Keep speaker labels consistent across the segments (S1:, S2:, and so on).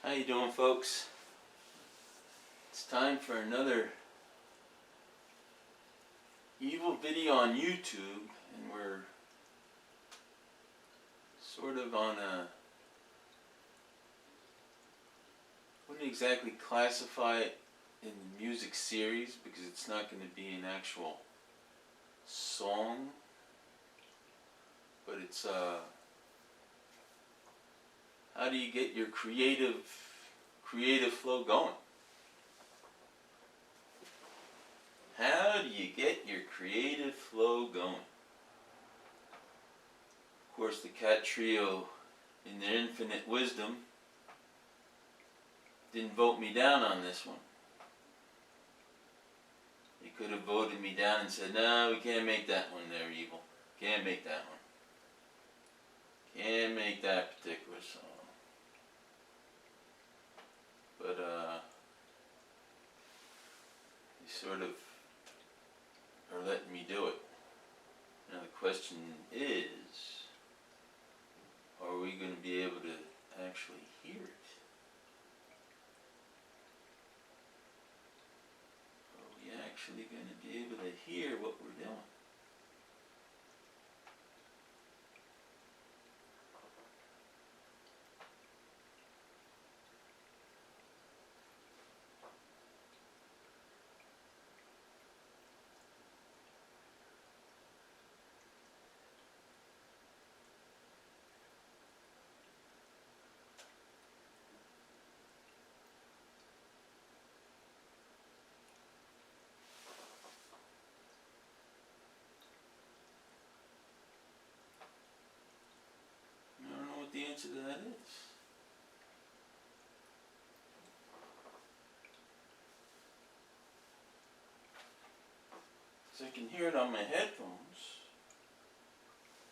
S1: How you doing, folks? It's time for another evil video on YouTube, and we're sort of on a, wouldn't exactly classify it in the music series because it's not going to be an actual song, but it's how do you get your creative flow going? How do you get your creative flow going? Of course, the Cat Trio, in their infinite wisdom, didn't vote me down on this one. They could have voted me down and said, no, we can't make that one there, Evil. Can't make that one. Can't make that particular song. But, they sort of are letting me do it. Now the question is, are we going to be able to actually hear it? Are we actually going to be able to hear what we're doing? I don't know what the answer to that is. So I can hear it on my headphones.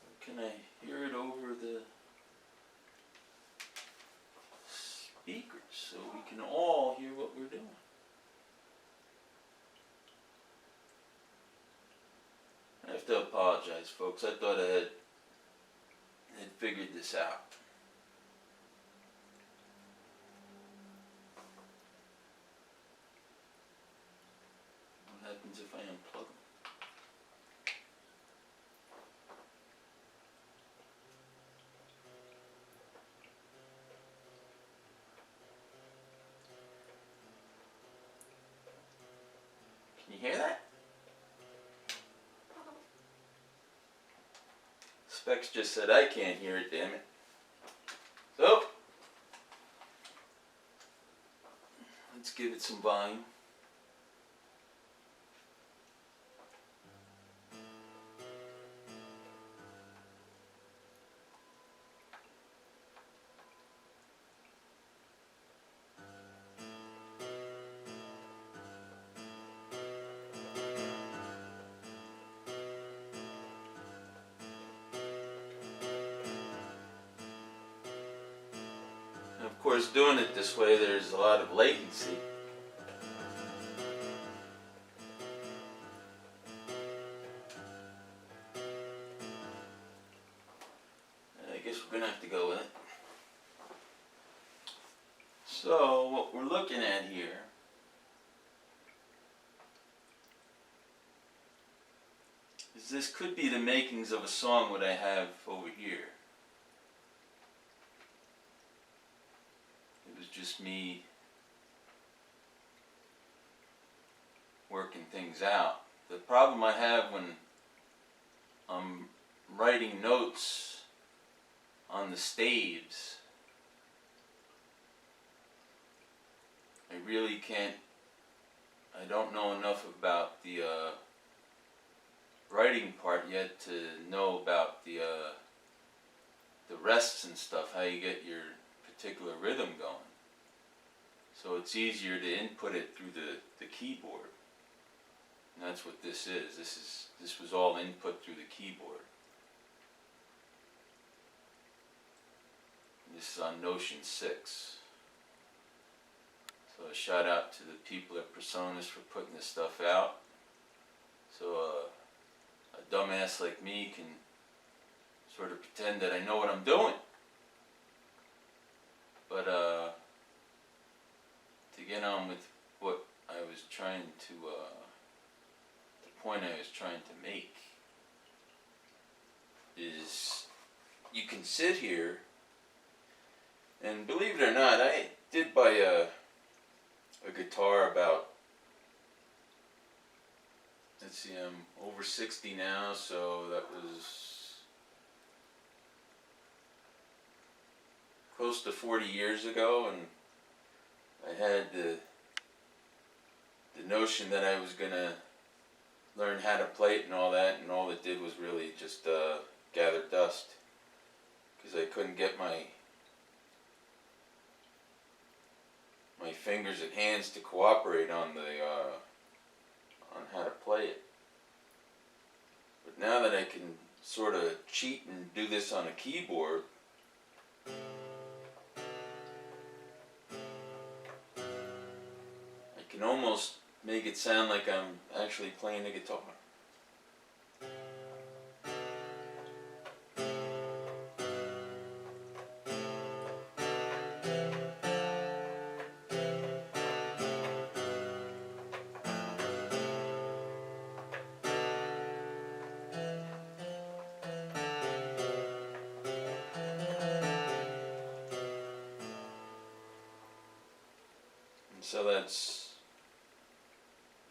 S1: Or can I hear it over the speakers so we can all hear what we're doing? I have to apologize, folks. I thought I had figured this out. What happens if I unplug them? Can you hear that? Specs just said I can't hear it, damn it. So, let's give it some volume. Of course, doing it this way, there's a lot of latency. I guess we're going to have to go with it. So, what we're looking at here is this could be the makings of a song what I have over here. Just me working things out. The problem I have when I'm writing notes on the staves, I really can't, I don't know enough about the writing part yet to know about the rests and stuff, how you get your particular rhythm going. So it's easier to input it through the keyboard. And that's what this is. This was all input through the keyboard. And this is on Notion 6. So a shout out to the people at Personas for putting this stuff out. So a dumbass like me can sort of pretend that I know what I'm doing. But get on with what I was trying to, the point I was trying to make is you can sit here, and believe it or not, I did buy a guitar about, let's see, I'm over 60 now, so that was close to 40 years ago, and I had the notion that I was gonna learn how to play it and all that, and all it did was really just gather dust, because I couldn't get my fingers and hands to cooperate on the on how to play it. But now that I can sort of cheat and do this on a keyboard, I can almost make it sound like I'm actually playing the guitar. So that's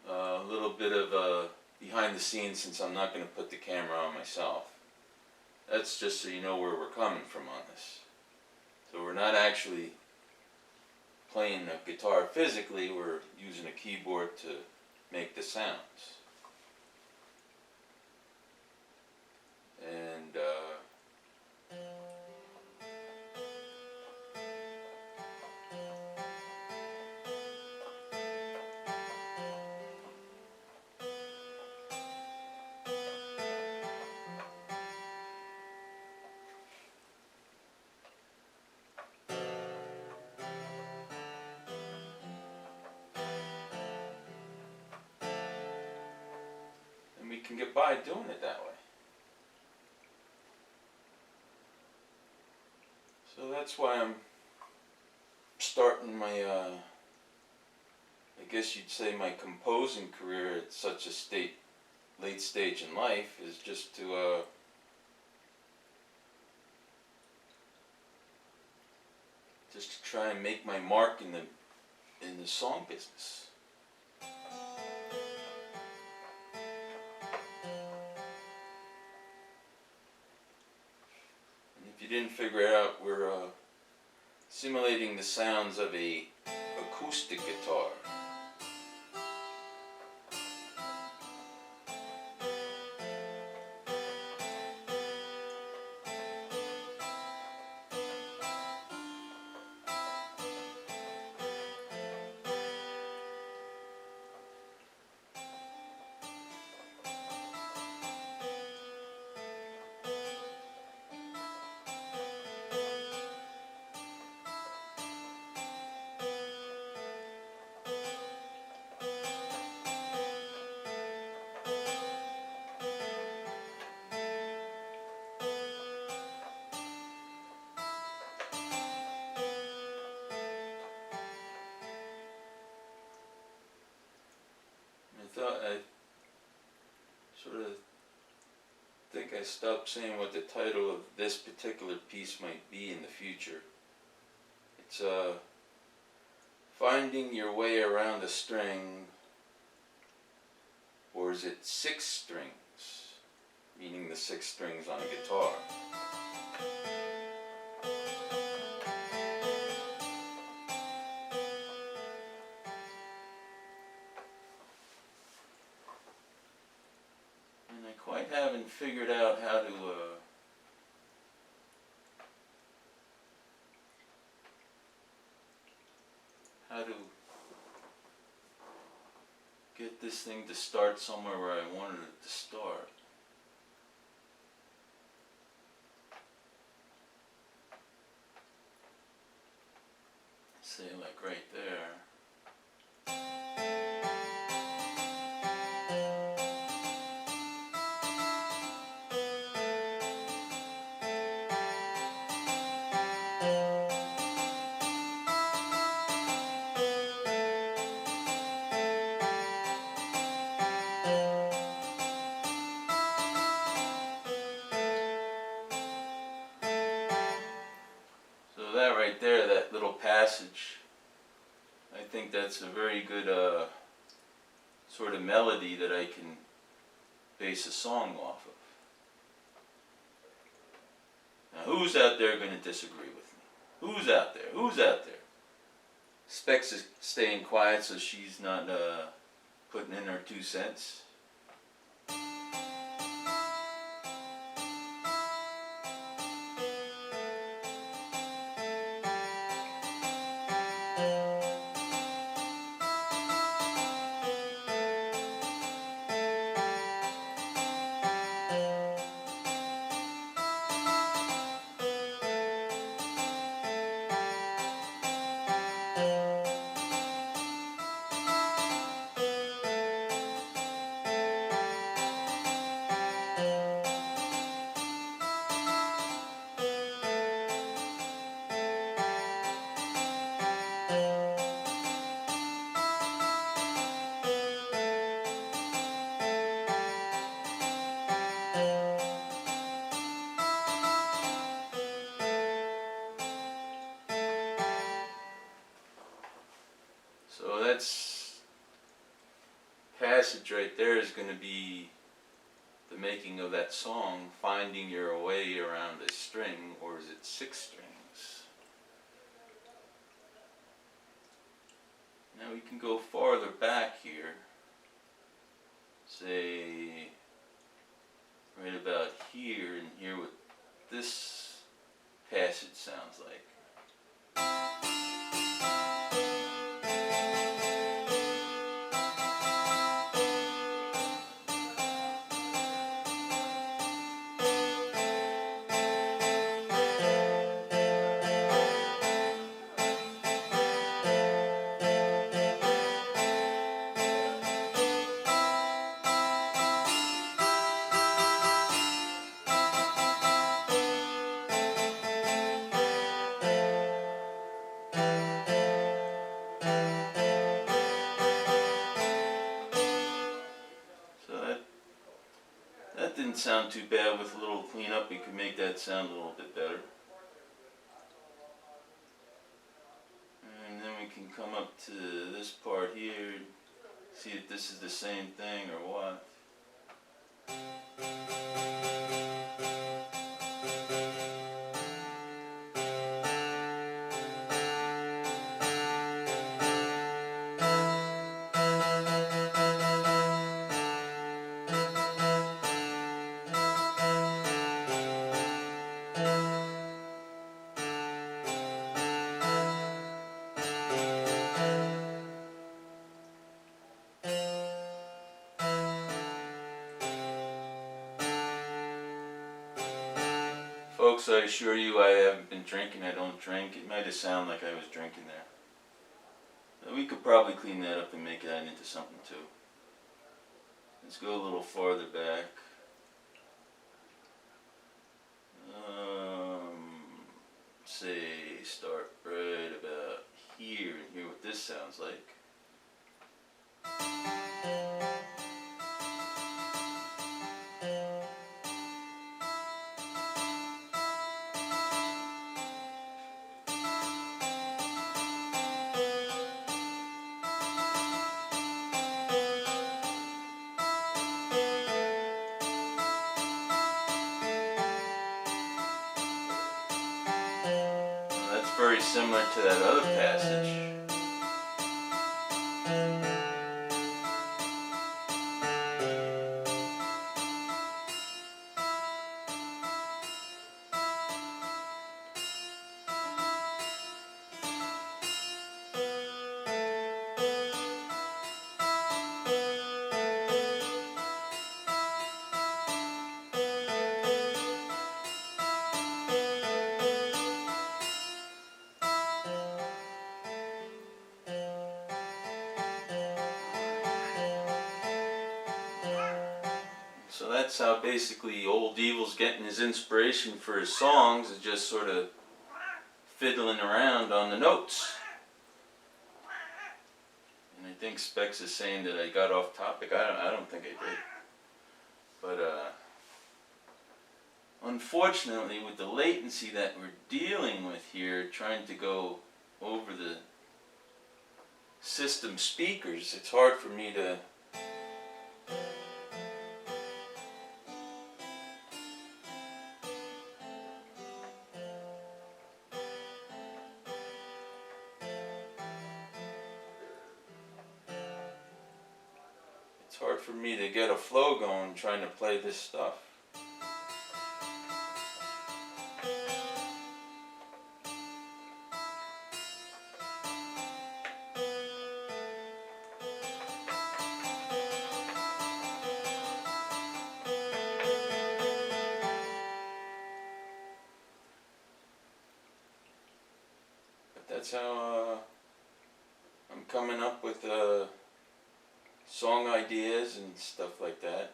S1: a little bit of a behind the scenes, since I'm not going to put the camera on myself. That's just so you know where we're coming from on this. So we're not actually playing a guitar physically, we're using a keyboard to make the sounds. And we can get by doing it that way. So that's why I'm starting my, I guess you'd say my composing career at such a late stage in life, is just to try and make my mark in the song business. If you didn't figure it out, we're simulating the sounds of a acoustic guitar. I sort of think I stopped saying what the title of this particular piece might be in the future. It's finding your way around a string, or is it 6 strings, meaning the 6 strings on a guitar. Quite haven't figured out how to get this thing to start somewhere where I wanted it to start. Say like right there. So that right there, that little passage, I think that's a very good sort of melody that I can base a song off of. Now who's out there going to disagree with me? Who's out there? Who's out there? Specs is staying quiet so she's not putting in her 2 cents. So that's passage right there is going to be the making of that song, finding your way around a string, or is it 6 strings? Now we can go farther back here, say right about here, and hear what this passage sounds like. That didn't sound too bad. With a little cleanup, we could make that sound a little bit better. And then we can come up to this part here, see if this is the same thing or what. Folks, I assure you I haven't been drinking. I don't drink. It might have sounded like I was drinking there. We could probably clean that up and make that into something too. Let's go a little farther back. Say start right about here and hear what this sounds like. That's very similar to that other passage. So that's how basically Old Evil's getting his inspiration for his songs, is just sort of fiddling around on the notes. And I think Specs is saying that I got off topic. I don't think I did. But unfortunately, with the latency that we're dealing with here, trying to go over the system speakers, it's hard for me to get a flow going trying to play this stuff. But that's how I'm coming up with song ideas and stuff like that.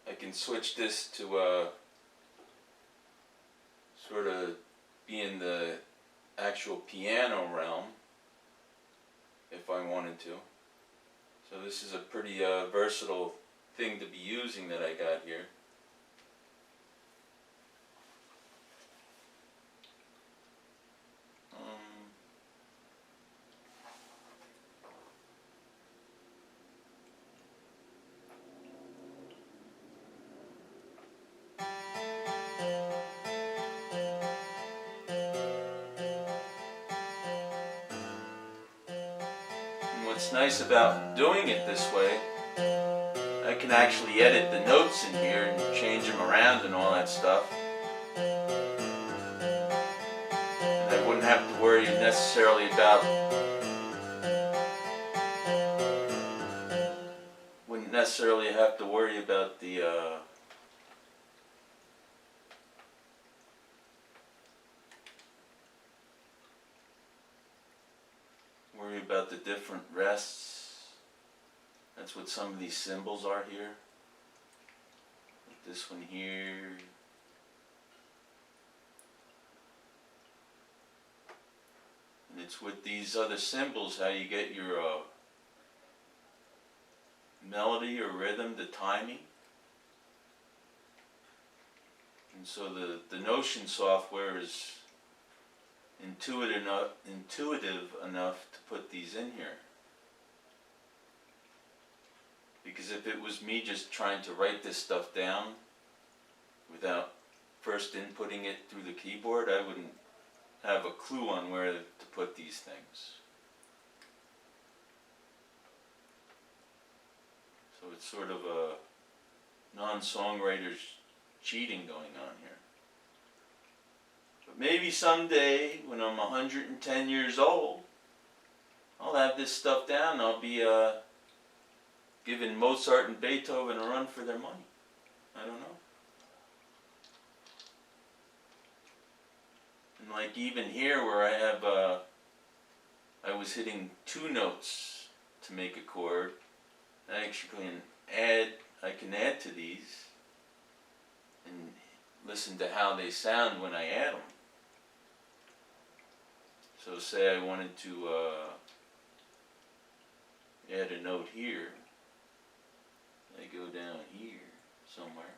S1: I can switch this to sort of be in the actual piano realm if I wanted to. So this is a pretty versatile thing to be using that I got here. What's nice about doing it this way, I can actually edit the notes in here and change them around and all that stuff. And I wouldn't have to worry necessarily about the different rests. That's what some of these symbols are here. Like this one here. And it's with these other symbols how you get your melody or rhythm, the timing. And so the Notion software is intuitive enough to put these in here. Because if it was me just trying to write this stuff down without first inputting it through the keyboard, I wouldn't have a clue on where to put these things. So it's sort of a non-songwriter's cheating going on here. But maybe someday, when I'm 110 years old, I'll have this stuff down. I'll be giving Mozart and Beethoven a run for their money. I don't know. And like even here where I have, I was hitting 2 notes to make a chord. I actually can add to these and listen to how they sound when I add them. So say I wanted to add a note here. I go down here somewhere.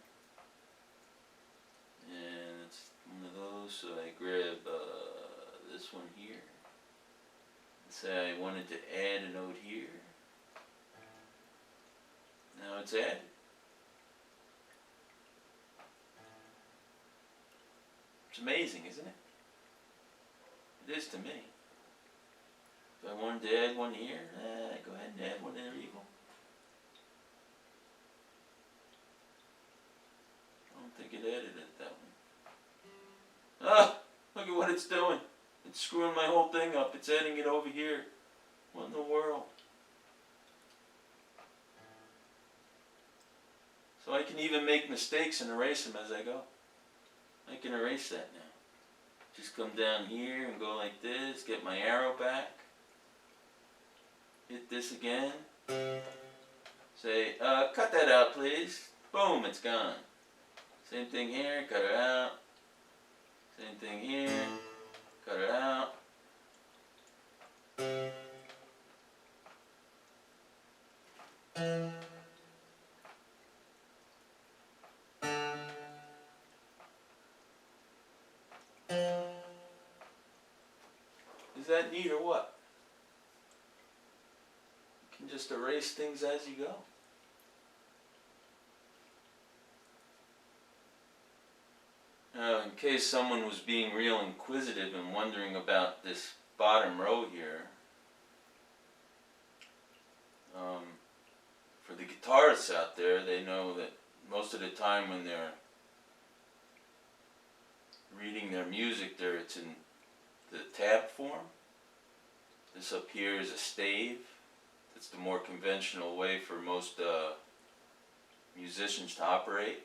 S1: And it's one of those, so I grab this one here. And say I wanted to add a note here. Now it's added. It's amazing, isn't it? It is to me. If I wanted to add one here, go ahead and add one. There you go. I don't think it added it, that one. Ah! Look at what it's doing. It's screwing my whole thing up. It's adding it over here. What in the world? So I can even make mistakes and erase them as I go. I can erase that now. Just come down here and go like this, get my arrow back. Hit this again. Say, cut that out please. Boom, it's gone. Same thing here, cut it out. Same thing here, cut it out. Is that neat or what? You can just erase things as you go. In case someone was being real inquisitive and wondering about this bottom row here, for the guitarists out there, they know that most of the time when they're reading their music, it's in the tab form. This up here is a stave. It's the more conventional way for most musicians to operate.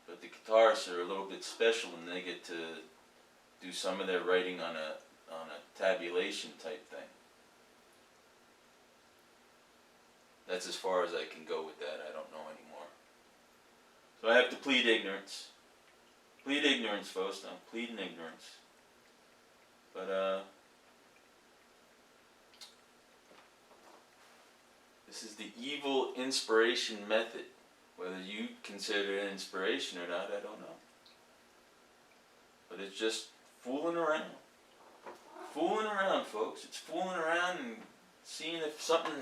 S1: But the guitarists are a little bit special, and they get to do some of their writing on a tabulation type thing. That's as far as I can go with that. I don't know anymore. So I have to plead ignorance. Plead ignorance, folks. I'm pleading ignorance. But this is the evil inspiration method. Whether you consider it inspiration or not, I don't know. But it's just fooling around. Fooling around, folks. It's fooling around and seeing if something...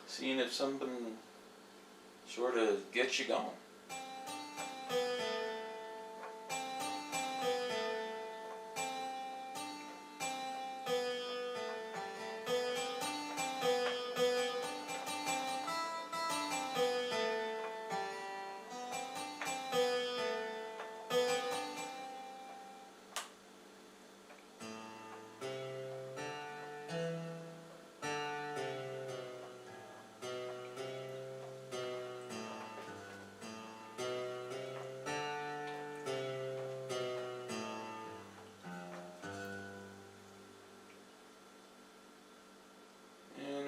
S1: seeing if something sort of gets you going.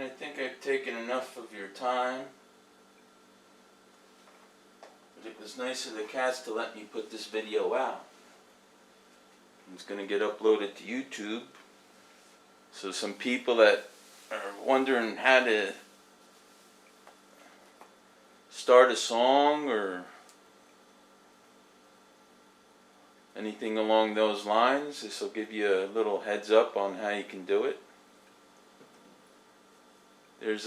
S1: I think I've taken enough of your time, but it was nice of the cats to let me put this video out. It's going to get uploaded to YouTube, so some people that are wondering how to start a song or anything along those lines, this will give you a little heads up on how you can do it. There's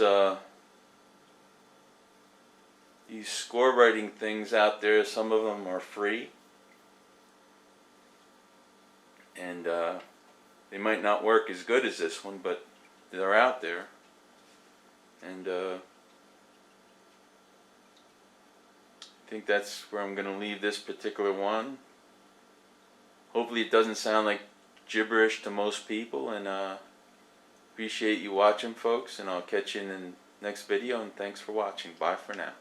S1: these score writing things out there. Some of them are free, and they might not work as good as this one, but they're out there. And I think that's where I'm going to leave this particular one. Hopefully it doesn't sound like gibberish to most people, and appreciate you watching, folks, and I'll catch you in the next video, and thanks for watching. Bye for now.